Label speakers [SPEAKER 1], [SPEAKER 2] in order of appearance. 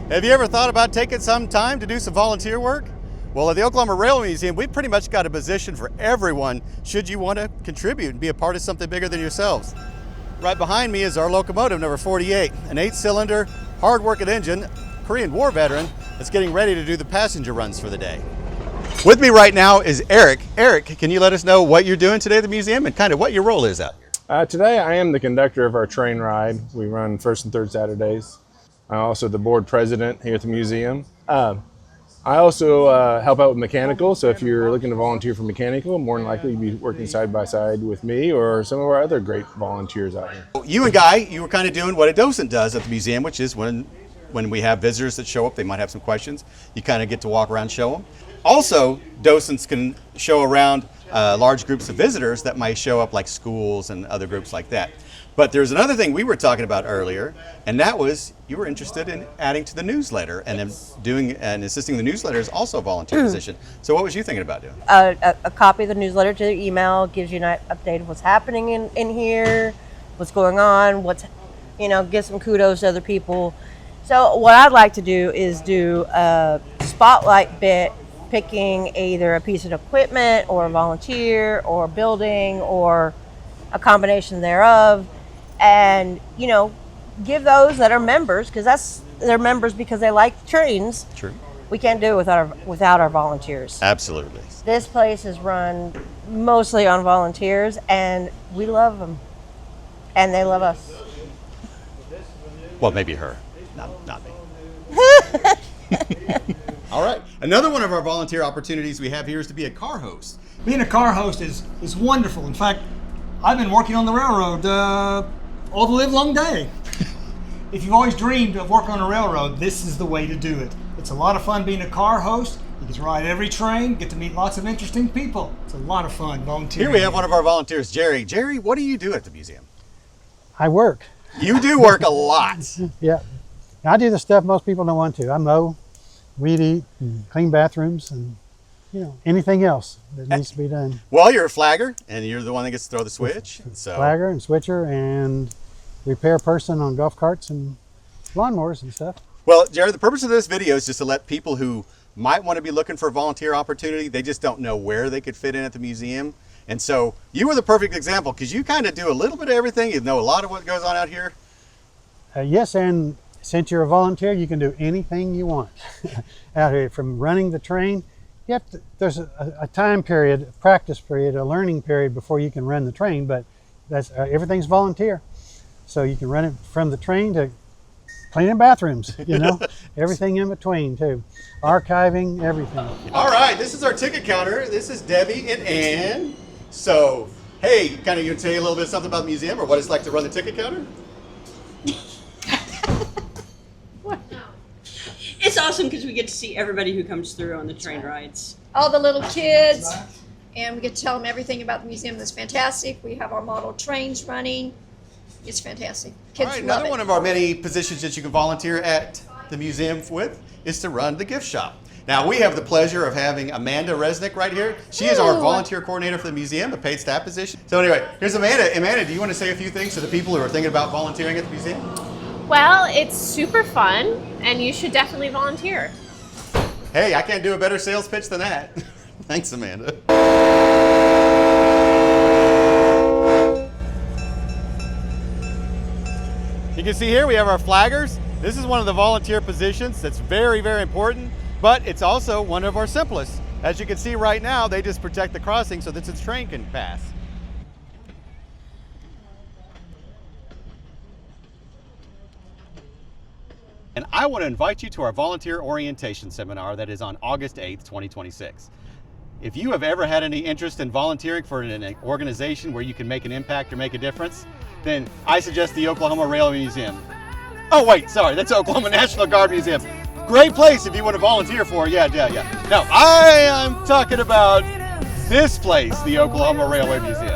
[SPEAKER 1] Have you ever thought about taking some time to do some volunteer work? Well, at the Oklahoma Railway Museum, we've pretty much got a position for everyone should you want to contribute and be a part of something bigger than yourselves. Right behind me is our locomotive number 48, an 8-cylinder, hard-working engine, Korean War veteran that's getting ready to do the passenger runs for the day. With me right now is Eric. Eric, can you let us know what you're doing today at the museum and kind of what your role is out here?
[SPEAKER 2] Today I am the conductor of our train ride. We run first and third Saturdays. I'm also the board president here at the museum. I also help out with mechanical, so if you're looking to volunteer for mechanical, more than likely you'll be working side by side with me or some of our other great volunteers out here.
[SPEAKER 1] You and Guy, you were kind of doing what a docent does at the museum, which is when we have visitors that show up, they might have some questions, you kind of get to walk around, show them. Also, docents can show around large groups of visitors that might show up, like schools and other groups like that. But there's another thing we were talking about earlier, and that was you were interested in adding to the newsletter, and then doing and assisting the newsletter is also a volunteer position. So what was you thinking about doing?
[SPEAKER 3] A copy of the newsletter to the email gives you an update of what's happening in here, what's going on, give some kudos to other people. So what I'd like to do is do a spotlight bit, picking either a piece of equipment or a volunteer or a building or a combination thereof, and give those that are members, because they're members because they like trains.
[SPEAKER 1] True.
[SPEAKER 3] We can't do it without our volunteers.
[SPEAKER 1] Absolutely.
[SPEAKER 3] This place is run mostly on volunteers, and we love them, and they love us.
[SPEAKER 1] Well, maybe her, not me. All right. Another one of our volunteer opportunities we have here is to be a car host.
[SPEAKER 4] Being a car host is wonderful. In fact, I've been working on the railroad all the live long day. If you've always dreamed of working on a railroad, this is the way to do it. It's a lot of fun being a car host. You get to ride every train, get to meet lots of interesting people. It's a lot of fun volunteering.
[SPEAKER 1] Here we have one of our volunteers, Jerry. Jerry, what do you do at the museum?
[SPEAKER 5] I work.
[SPEAKER 1] You do work a lot.
[SPEAKER 5] Yeah. I do the stuff most people don't want to. I mow, weed eat, and clean bathrooms, and anything else that needs to be done.
[SPEAKER 1] Well, you're a flagger, and you're the one that gets to throw the switch. So.
[SPEAKER 5] Flagger and switcher and repair person on golf carts and lawnmowers and stuff.
[SPEAKER 1] Well, Jerry, the purpose of this video is just to let people who might want to be looking for a volunteer opportunity, they just don't know where they could fit in at the museum. And so you were the perfect example because you kind of do a little bit of everything. You know a lot of what goes on out here.
[SPEAKER 5] Yes, and since you're a volunteer, you can do anything you want out here, from running the train. There's a time period, a practice period, a learning period before you can run the train, but that's everything's volunteer. So you can run it from the train to cleaning bathrooms, everything in between too. Archiving, everything.
[SPEAKER 1] All right, this is our ticket counter. This is Debbie and Ann. So, hey, you tell you a little bit something about the museum or what it's like to run the ticket counter?
[SPEAKER 6] It's awesome because we get to see everybody who comes through on the train rides.
[SPEAKER 7] All the little kids, and we get to tell them everything about the museum that's fantastic. We have our model trains running. It's fantastic. Kids
[SPEAKER 1] All right,
[SPEAKER 7] love
[SPEAKER 1] another
[SPEAKER 7] it.
[SPEAKER 1] one of our many positions that you can volunteer at the museum with is to run the gift shop. Now, we have the pleasure of having Amanda Resnick right here. She is our volunteer coordinator for the museum, a paid staff position. So anyway, here's Amanda. Amanda, do you want to say a few things to the people who are thinking about volunteering at the museum?
[SPEAKER 8] Well, it's super fun, and you should definitely volunteer.
[SPEAKER 1] Hey, I can't do a better sales pitch than that. Thanks, Amanda. You can see here we have our flaggers. This is one of the volunteer positions that's very, very important, but it's also one of our simplest. As you can see right now, they just protect the crossing so that the train can pass. And I want to invite you to our volunteer orientation seminar that is on August 8th, 2026. If you have ever had any interest in volunteering for an organization where you can make an impact or make a difference, then I suggest the Oklahoma Railway Museum. Oh wait, sorry, that's Oklahoma National Guard Museum. Great place if you want to volunteer for, yeah. No, I am talking about this place, the Oklahoma Railway Museum.